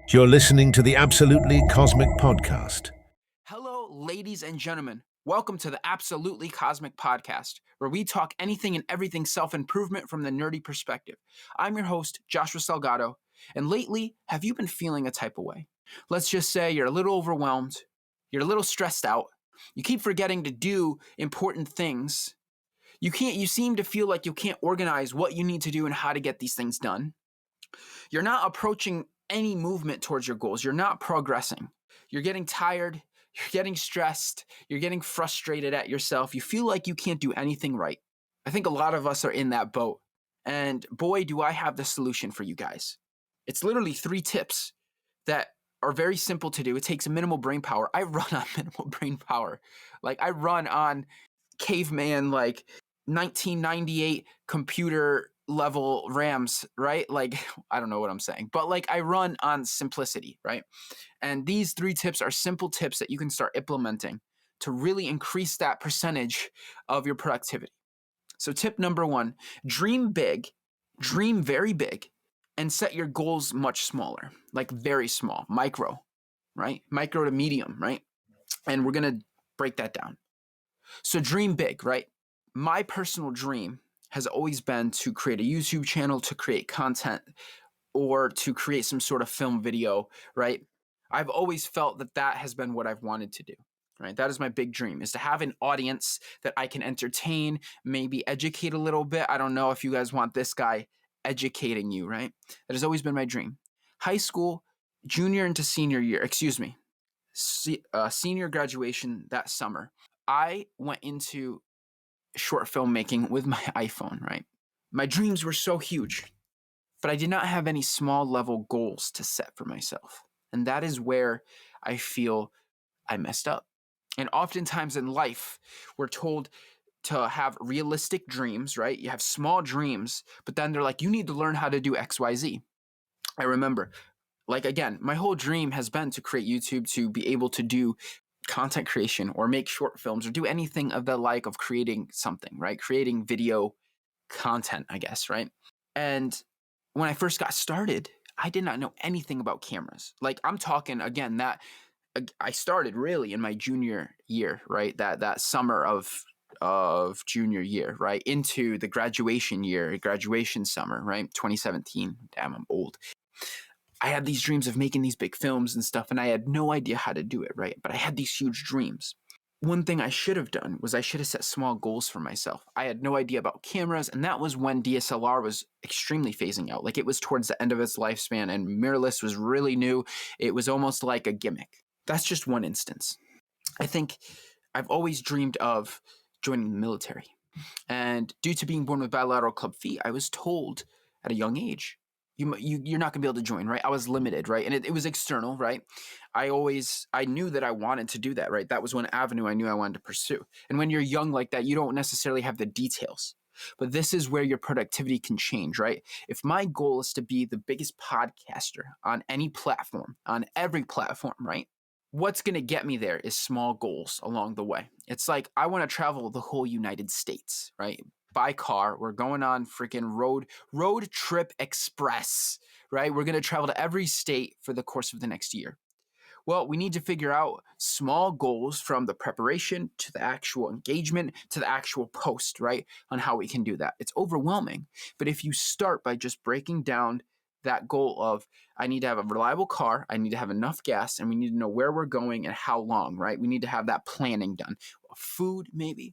You're listening to the Absolutely Cosmic Podcast. Hello, ladies and gentlemen. Welcome to the Absolutely Cosmic Podcast, where we talk anything and everything self-improvement from the nerdy perspective. I'm your host, Joshua Salgado, and lately, have you been feeling a type of way? Let's just say you're a little overwhelmed, you're a little stressed out, you keep forgetting to do important things, you seem to feel like you can't organize what you need to do and how to get these things done. You're not approaching any movement towards your goals. You're not progressing. You're getting tired. You're getting stressed. You're getting frustrated at yourself. You feel like you can't do anything right. I think a lot of us are in that boat. And boy, do I have the solution for you guys. It's literally 3 tips that are very simple to do. It takes a minimal brain power. I run on minimal brain power. Like I run on caveman, 1998 computer level RAMs, right? Like, I don't know what I'm saying, but like I run on simplicity, right? And these 3 tips are simple tips that you can start implementing to really increase that percentage of your productivity. So tip number 1, dream big, dream very big, and set your goals much smaller, like very small, micro, right? Micro to medium, right? And we're going to break that down. So dream big, right? My personal dream has always been to create a YouTube channel, to create content, or to create some sort of film video, right? I've always felt that that has been what I've wanted to do, right? That is my big dream, is to have an audience that I can entertain, maybe educate a little bit. I don't know if you guys want this guy educating you, right? That has always been my dream. High school, junior into senior year, senior graduation that summer, I went into short filmmaking with my iPhone, right? My dreams were so huge, but I did not have any small level goals to set for myself. And that is where I feel I messed up. And oftentimes in life, we're told to have realistic dreams, right? You have small dreams, but then they're like, you need to learn how to do XYZ. I remember, again, my whole dream has been to create YouTube, to be able to do content creation or make short films or do anything of the like of creating something, right? Creating video content, I guess, right? And when I first got started, I did not know anything about cameras. Like I'm talking again that I started really in my junior year, right? That summer of junior year, right? Into the graduation summer, right? 2017. Damn, I'm old. I had these dreams of making these big films and stuff, and I had no idea how to do it, right? But I had these huge dreams. One thing I should have done was I should have set small goals for myself. I had no idea about cameras, and that was when DSLR was extremely phasing out. Like it was towards the end of its lifespan, and mirrorless was really new. It was almost like a gimmick. That's just one instance. I think I've always dreamed of joining the military. And due to being born with bilateral club feet, I was told at a young age, you're not gonna be able to join, right? I was limited, right? And it was external, right? I knew that I wanted to do that, right? That was one avenue I knew I wanted to pursue. And when you're young like that, you don't necessarily have the details. But this is where your productivity can change, right? If my goal is to be the biggest podcaster on any platform, on every platform, right? What's going to get me there is small goals along the way. It's like I want to travel the whole United States, right? By car. We're going on freaking road trip express, right? We're going to travel to every state for the course of the next year. Well, we need to figure out small goals from the preparation to the actual engagement to the actual post, right? On how we can do that. It's overwhelming. But if you start by just breaking down that goal of, I need to have a reliable car, I need to have enough gas, and we need to know where we're going and how long, right? We need to have that planning done. Food, maybe.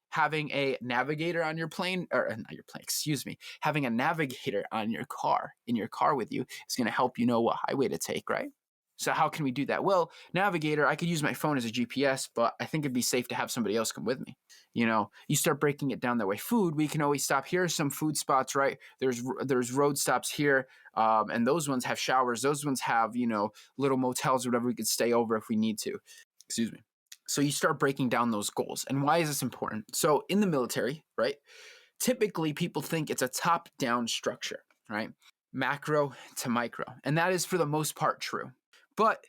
Having a navigator on your plane, or not your plane, excuse me, having a navigator on your car, in your car with you, is going to help you know what highway to take, right? So how can we do that? Well, navigator, I could use my phone as a GPS, but I think it'd be safe to have somebody else come with me. You start breaking it down that way. Food, we can always stop. Here are some food spots, right? There's road stops here, and those ones have showers. Those ones have, little motels or whatever we could stay over if we need to. Excuse me. So you start breaking down those goals. And why is this important? So in the military, right, typically people think it's a top-down structure, right? Macro to micro. And that is for the most part true. But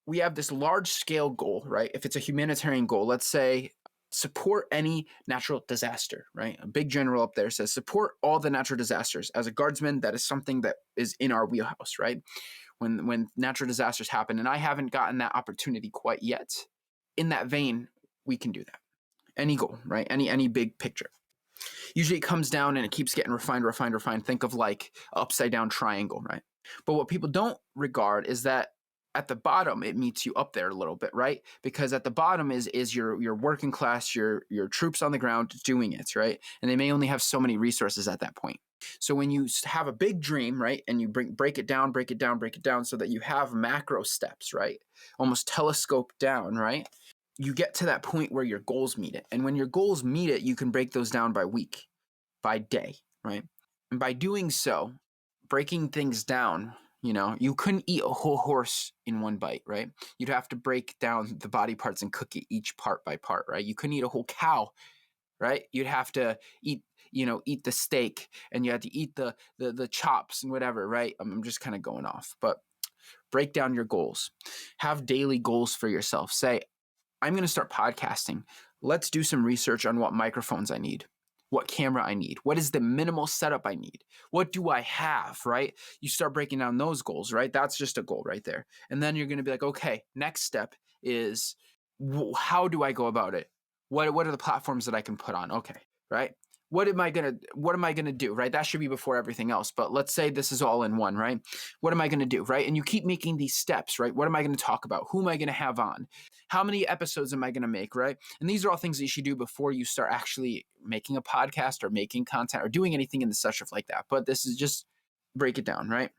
we have this large scale goal, right? If it's a humanitarian goal, let's say support any natural disaster, right? A big general up there says support all the natural disasters. As a guardsman, that is something that is in our wheelhouse, right? when natural disasters happen, and I haven't gotten that opportunity quite yet. In that vein, we can do that. Any goal, right? Any big picture. Usually it comes down and it keeps getting refined. Think of like upside down triangle, right? But what people don't regard is that at the bottom it meets you up there a little bit, right? Because at the bottom is your working class, your troops on the ground doing it, right? And they may only have so many resources at that point. So when you have a big dream, right, and you break it down so that you have macro steps, right? Almost telescope down, right? You get to that point where your goals meet it. And when your goals meet it, you can break those down by week, by day, right? And by doing so, breaking things down, you couldn't eat a whole horse in one bite, right? You'd have to break down the body parts and cook it each part by part, right? You couldn't eat a whole cow, right? You'd have to eat the steak, and you had to eat the chops and whatever, right? I'm just kind of going off, but break down your goals. Have daily goals for yourself. Say, I'm going to start podcasting. Let's do some research on what microphones I need, what camera I need, what is the minimal setup I need, what do I have, right? You start breaking down those goals, right? That's just a goal right there. And then you're going to be like, okay, next step is how do I go about it? What are the platforms that I can put on? Okay, right? What am I gonna do, right? That should be before everything else. But let's say this is all in one, right? What am I gonna do, right? And you keep making these steps, right? What am I gonna talk about? Who am I gonna have on? How many episodes am I gonna make, right? And these are all things that you should do before you start actually making a podcast or making content or doing anything in the such of like that. But this is just break it down, right?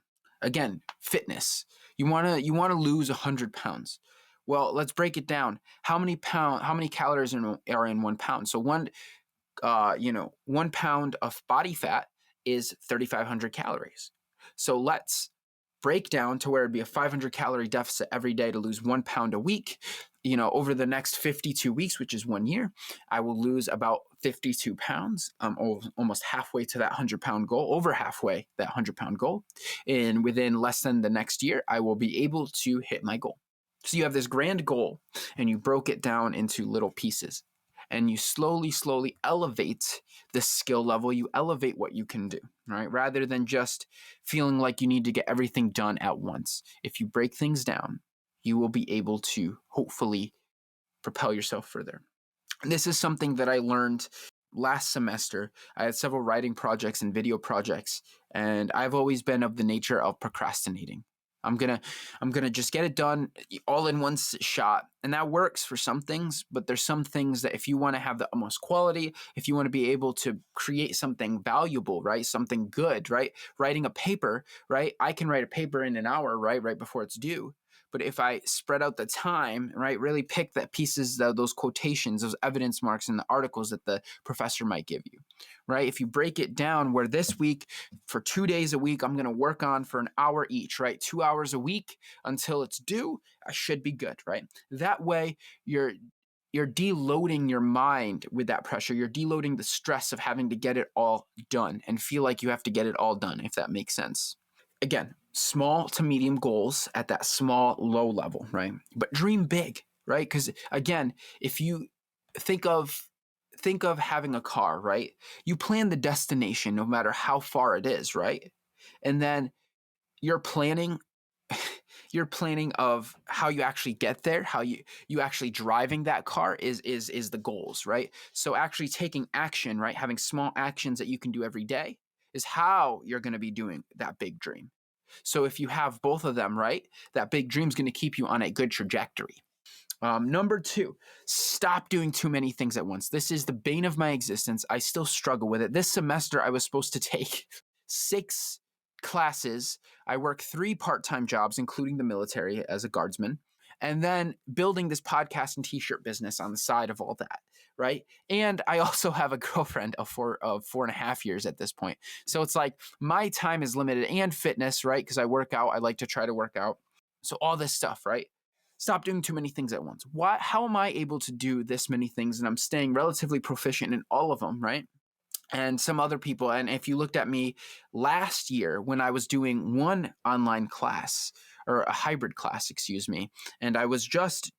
Again, fitness. You wanna lose 100 pounds. Well, let's break it down. How many calories are in 1 pound? So 1 pound of body fat is 3,500 calories. So let's break down to where it'd be a 500 calorie deficit every day to lose 1 pound a week. Over the next 52 weeks, which is 1 year, I will lose about 52 pounds, almost halfway to that 100-pound goal, over halfway that 100-pound goal. And within less than the next year, I will be able to hit my goal. So you have this grand goal and you broke it down into little pieces. And you slowly elevate the skill level. You elevate what you can do, right? Rather than just feeling like you need to get everything done at once. If you break things down, you will be able to hopefully propel yourself further. And this is something that I learned last semester. I had several writing projects and video projects, and I've always been of the nature of procrastinating. I'm gonna just get it done all in one shot, and that works for some things. But there's some things that if you want to have the utmost quality, if you want to be able to create something valuable, right, something good, right, writing a paper, right, I can write a paper in an hour, right before it's due. But if I spread out the time, right, really pick the pieces, those quotations, those evidence marks in the articles that the professor might give you, right? If you break it down where this week, for 2 days a week, I'm going to work on for an hour each, right? 2 hours a week until it's due, I should be good, right? That way you're deloading your mind with that pressure. You're deloading the stress of having to get it all done and feel like you have to get it all done, if that makes sense. Again, small to medium goals at that small, low level, right? But dream big, right? Because again, if you think of having a car, right? You plan the destination no matter how far it is, right? And then you're planning of how you actually get there, how you actually driving that car is the goals, right? So actually taking action, right? Having small actions that you can do every day is how you're going to be doing that big dream. So if you have both of them, right, that big dream is going to keep you on a good trajectory. Number 2, stop doing too many things at once. This is the bane of my existence. I still struggle with it. This semester, I was supposed to take 6 classes. I work 3 part-time jobs, including the military as a guardsman, and then building this podcast and t-shirt business on the side of all that, right? And I also have a girlfriend of 4.5 years at this point. So it's like my time is limited, and fitness, right? Because I work out. I like to try to work out. So all this stuff, right? Stop doing too many things at once. How am I able to do this many things and I'm staying relatively proficient in all of them, right? And some other people, and if you looked at me last year when I was doing one online class, or a hybrid class, excuse me, and I was just,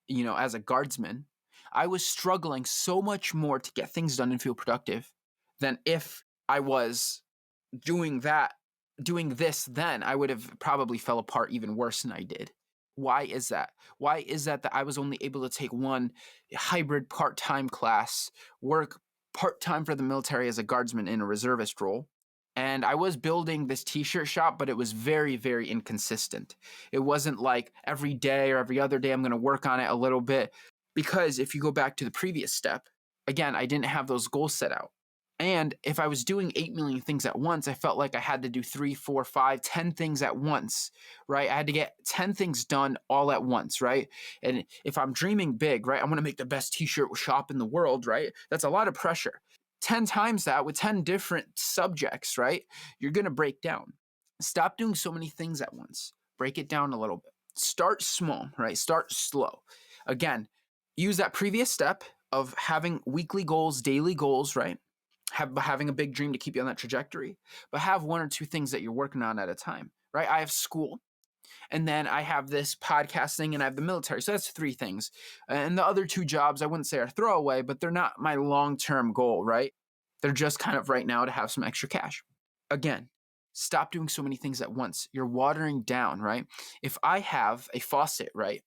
as a guardsman, I was struggling so much more to get things done and feel productive than if I was doing that doing this then, I would have probably fell apart even worse than I did. Why is that? Why is that I was only able to take one hybrid part-time class, work part-time for the military as a guardsman in a reservist role? And I was building this t-shirt shop, but it was very, very inconsistent. It wasn't like every day or every other day I'm going to work on it a little bit. Because if you go back to the previous step, again, I didn't have those goals set out. And if I was doing 8 million things at once, I felt like I had to do 3, 4, 5, 10 things at once, right? I had to get 10 things done all at once, right? And if I'm dreaming big, right, I want to make the best t-shirt shop in the world, right? That's a lot of pressure. 10 times that with 10 different subjects, right? You're going to break down. Stop doing so many things at once. Break it down a little bit. Start small, right? Start slow. Again, use that previous step of having weekly goals, daily goals, right? Having a big dream to keep you on that trajectory, but have 1 or 2 things that you're working on at a time, right? I have school, and then I have this podcasting, and I have the military. So that's 3 things. And the other 2 jobs, I wouldn't say are throwaway, but they're not my long-term goal, right? They're just kind of right now to have some extra cash. Again, stop doing so many things at once. You're watering down, right? If I have a faucet, right,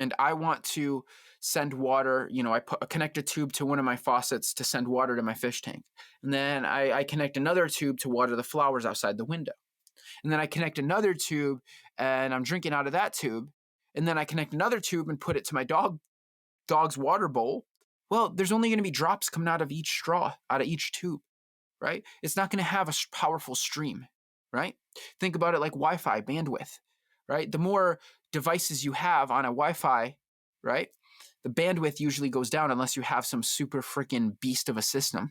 and I want to send water, I connect a tube to one of my faucets to send water to my fish tank. And then I connect another tube to water the flowers outside the window. And then I connect another tube and I'm drinking out of that tube. And then I connect another tube and put it to my dog's water bowl. Well, there's only going to be drops coming out of each straw, out of each tube, right? It's not going to have a powerful stream, right? Think about it like Wi-Fi bandwidth, right? The more devices you have on a Wi-Fi, right, the bandwidth usually goes down unless you have some super freaking beast of a system,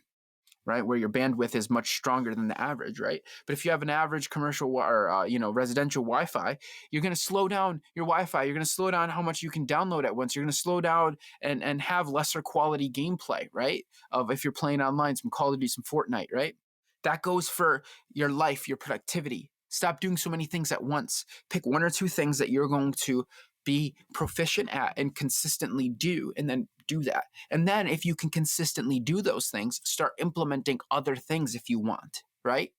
right, where your bandwidth is much stronger than the average, right? But if you have an average commercial or residential Wi-Fi, you're going to slow down your Wi-Fi. You're going to slow down how much you can download at once. You're going to slow down and have lesser quality gameplay, right? Of if you're playing online, some Call of Duty, some Fortnite, right? That goes for your life, your productivity. Stop doing so many things at once. Pick 1 or 2 things that you're going to be proficient at and consistently do, and then do that. And then if you can consistently do those things, start implementing other things if you want, right?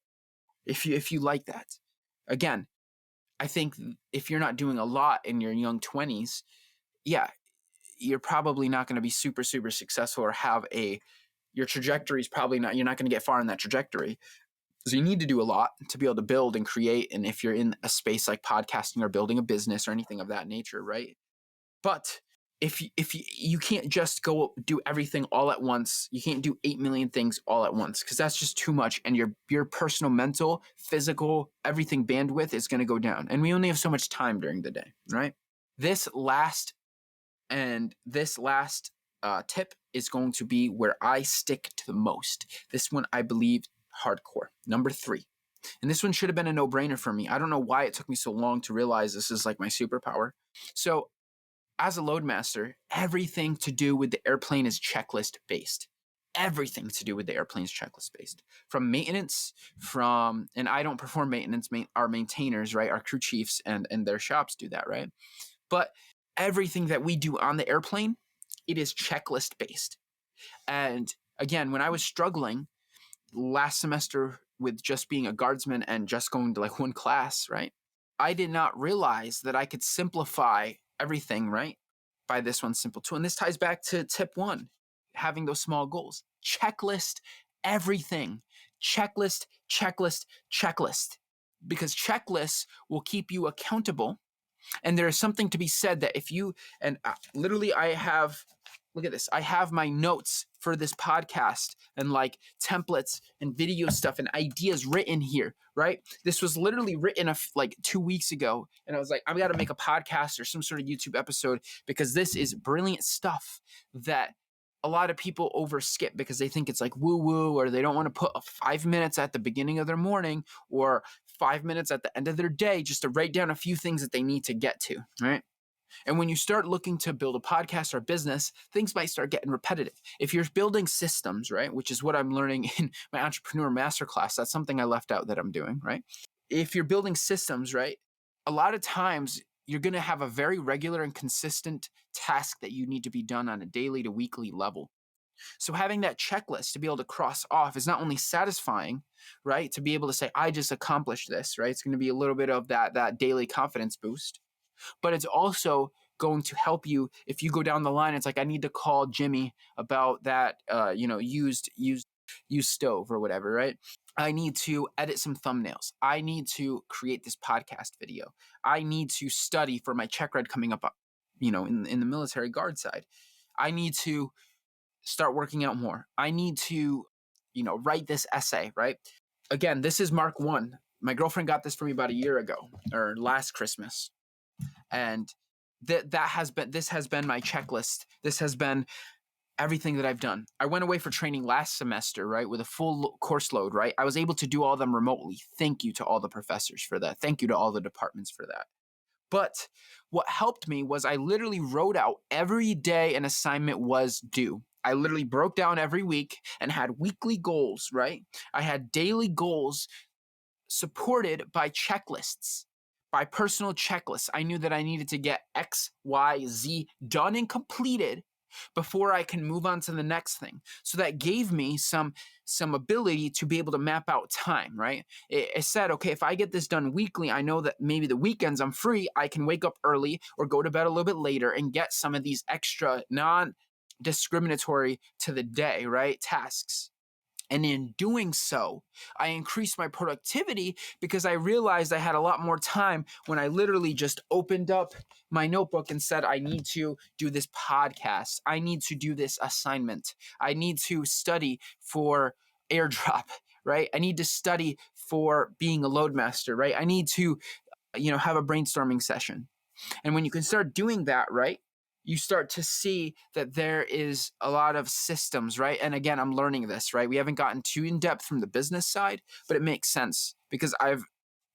If you like that. Again, I think if you're not doing a lot in your young 20s, yeah, you're probably not going to be super, super successful or your trajectory is probably not, you're not going to get far in that trajectory. So you need to do a lot to be able to build and create. And if you're in a space like podcasting or building a business or anything of that nature, right? But if you can't just go do everything all at once, you can't do 8 million things all at once because that's just too much. And your personal, mental, physical, everything bandwidth is going to go down. And we only have so much time during the day, right? This last tip is going to be where I stick to the most. This one, I believe, hardcore. Number 3. And this one should have been a no-brainer for me. I don't know why it took me so long to realize this is like my superpower. So as a loadmaster, everything to do with the airplane is checklist based. Everything to do with the airplane is checklist based. From maintenance, and I don't perform maintenance, our maintainers, right? Our crew chiefs and their shops do that, right? But everything that we do on the airplane, it is checklist based. And again, when I was struggling last semester with just being a guardsman and just going to like 1 class, right? I did not realize that I could simplify everything, right, by this one simple tool. And this ties back to tip 1, having those small goals. Checklist everything. Checklist, checklist, checklist. Because checklists will keep you accountable. And there is something to be said that if you, and literally look at this, I have my notes for this podcast and like templates and video stuff and ideas written here, right? This was literally written like 2 weeks ago. And I was like, I've got to make a podcast or some sort of YouTube episode because this is brilliant stuff that a lot of people overskip because they think it's like woo woo, or they don't want to put 5 minutes at the beginning of their morning or 5 minutes at the end of their day just to write down a few things that they need to get to, right? And when you start looking to build a podcast or a business, things might start getting repetitive. If you're building systems, right, which is what I'm learning in my entrepreneur masterclass, that's something I left out that I'm doing, right? If you're building systems, right, a lot of times you're going to have a very regular and consistent task that you need to be done on a daily to weekly level. So having that checklist to be able to cross off is not only satisfying, right? To be able to say, I just accomplished this, right? It's going to be a little bit of that daily confidence boost. But it's also going to help you if you go down the line. It's like, I need to call Jimmy about that, used stove or whatever, right? I need to edit some thumbnails. I need to create this podcast video. I need to study for my check ride coming up, in the military guard side. I need to start working out more. I need to, write this essay, right? Again, this is Mark 1. My girlfriend got this for me about a year ago, or last Christmas. And this has been my checklist. This has been everything that I've done. I went away for training last semester, right, with a full course load, right? I was able to do all of them remotely. Thank you to all the professors for that. Thank you to all the departments for that. But what helped me was I literally wrote out every day an assignment was due. I literally broke down every week and had weekly goals, right? I had daily goals supported by checklists, by personal checklists. I knew that I needed to get X, Y, Z done and completed before I can move on to the next thing. So that gave me some ability to be able to map out time, right? It said, okay, if I get this done weekly, I know that maybe the weekends I'm free, I can wake up early or go to bed a little bit later and get some of these extra non-discriminatory to the day, right, tasks. And in doing so, I increased my productivity because I realized I had a lot more time when I literally just opened up my notebook and said, I need to do this podcast. I need to do this assignment. I need to study for airdrop, right? I need to study for being a load master, right? I need to, have a brainstorming session. And when you can start doing that, right, you start to see that there is a lot of systems, right? And again, I'm learning this, right? We haven't gotten too in depth from the business side, but it makes sense because I've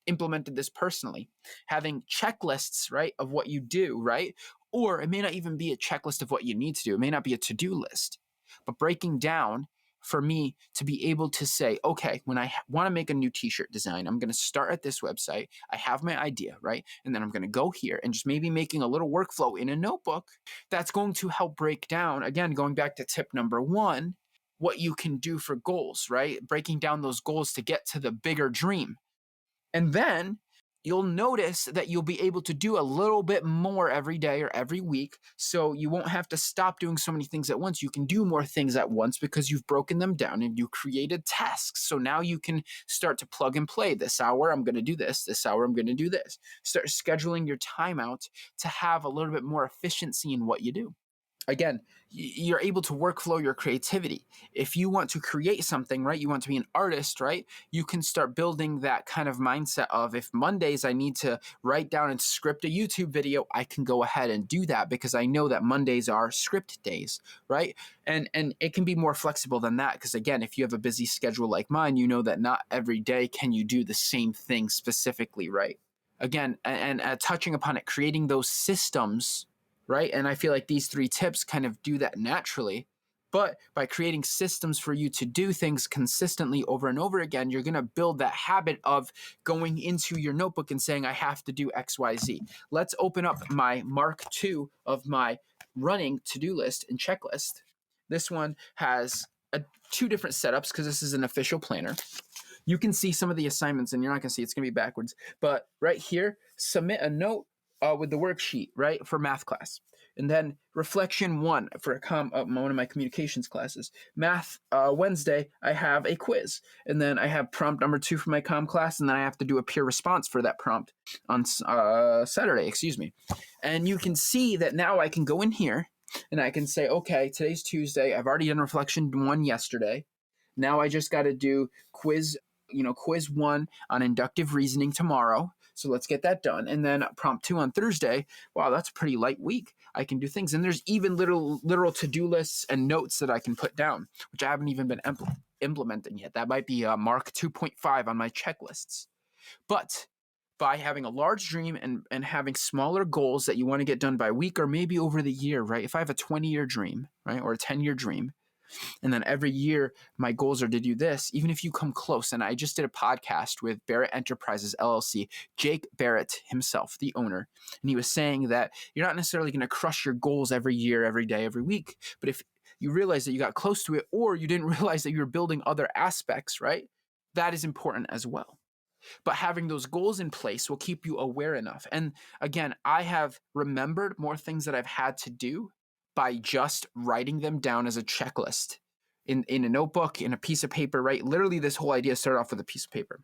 implemented this personally. Having checklists, right, of what you do, right? Or it may not even be a checklist of what you need to do. It may not be a to-do list, but breaking down for me to be able to say, okay, when I want to make a new t-shirt design, I'm going to start at this website. I have my idea, right? And then I'm going to go here and just maybe making a little workflow in a notebook that's going to help break down, again, going back to tip number 1, what you can do for goals, right? Breaking down those goals to get to the bigger dream. And then you'll notice that you'll be able to do a little bit more every day or every week. So you won't have to stop doing so many things at once. You can do more things at once because you've broken them down and you created tasks. So now you can start to plug and play. This hour, I'm going to do this. This hour, I'm going to do this. Start scheduling your time out to have a little bit more efficiency in what you do. Again, you're able to workflow your creativity. If you want to create something, right, you want to be an artist, right, you can start building that kind of mindset of, if Mondays I need to write down and script a YouTube video, I can go ahead and do that because I know that Mondays are script days, right? And it can be more flexible than that because, again, if you have a busy schedule like mine, you know that not every day can you do the same thing specifically, right? Again, and touching upon it, creating those systems, right? And I feel like these 3 tips kind of do that naturally. But by creating systems for you to do things consistently over and over again, you're going to build that habit of going into your notebook and saying, I have to do X, Y, Z. Let's open up my Mark II of my running to-do list and checklist. This one has 2 different setups because this is an official planner. You can see some of the assignments, and you're not going to see, it's going to be backwards. But right here, submit a note with the worksheet, right, for math class. And then reflection 1 for one of my communications classes. Math Wednesday, I have a quiz. And then I have prompt number 2 for my comm class, and then I have to do a peer response for that prompt on Saturday, And you can see that now I can go in here and I can say, okay, today's Tuesday. I've already done reflection 1 yesterday. Now I just got to do quiz 1 on inductive reasoning tomorrow. So let's get that done. And then prompt 2 on Thursday. Wow, that's a pretty light week. I can do things. And there's even literal to-do lists and notes that I can put down, which I haven't even been implementing yet. That might be Mark 2.5 on my checklists. But by having a large dream and having smaller goals that you want to get done by week or maybe over the year, right? If I have a 20-year dream, right, or a 10-year dream, and then every year my goals are to do this, even if you come close. And I just did a podcast with Barrett Enterprises LLC, Jake Barrett himself, the owner. And he was saying that you're not necessarily going to crush your goals every year, every day, every week. But if you realize that you got close to it, or you didn't realize that you were building other aspects, right? That is important as well. But having those goals in place will keep you aware enough. And again, I have remembered more things that I've had to do by just writing them down as a checklist in a notebook, in a piece of paper, right? Literally, this whole idea started off with a piece of paper.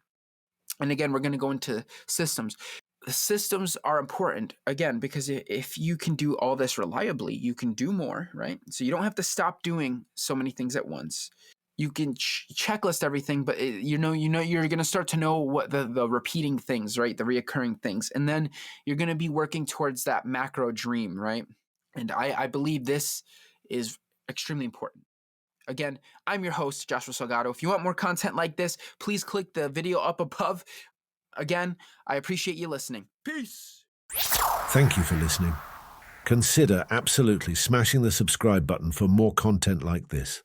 And again, we're going to go into systems. The systems are important, again, because if you can do all this reliably, you can do more, right? So you don't have to stop doing so many things at once. You can checklist everything, but you're going to start to know what the repeating things, right? The reoccurring things. And then you're going to be working towards that macro dream, right? And I believe this is extremely important. Again, I'm your host, Joshua Salgado. If you want more content like this, please click the video up above. Again, I appreciate you listening. Peace. Thank you for listening. Consider absolutely smashing the subscribe button for more content like this.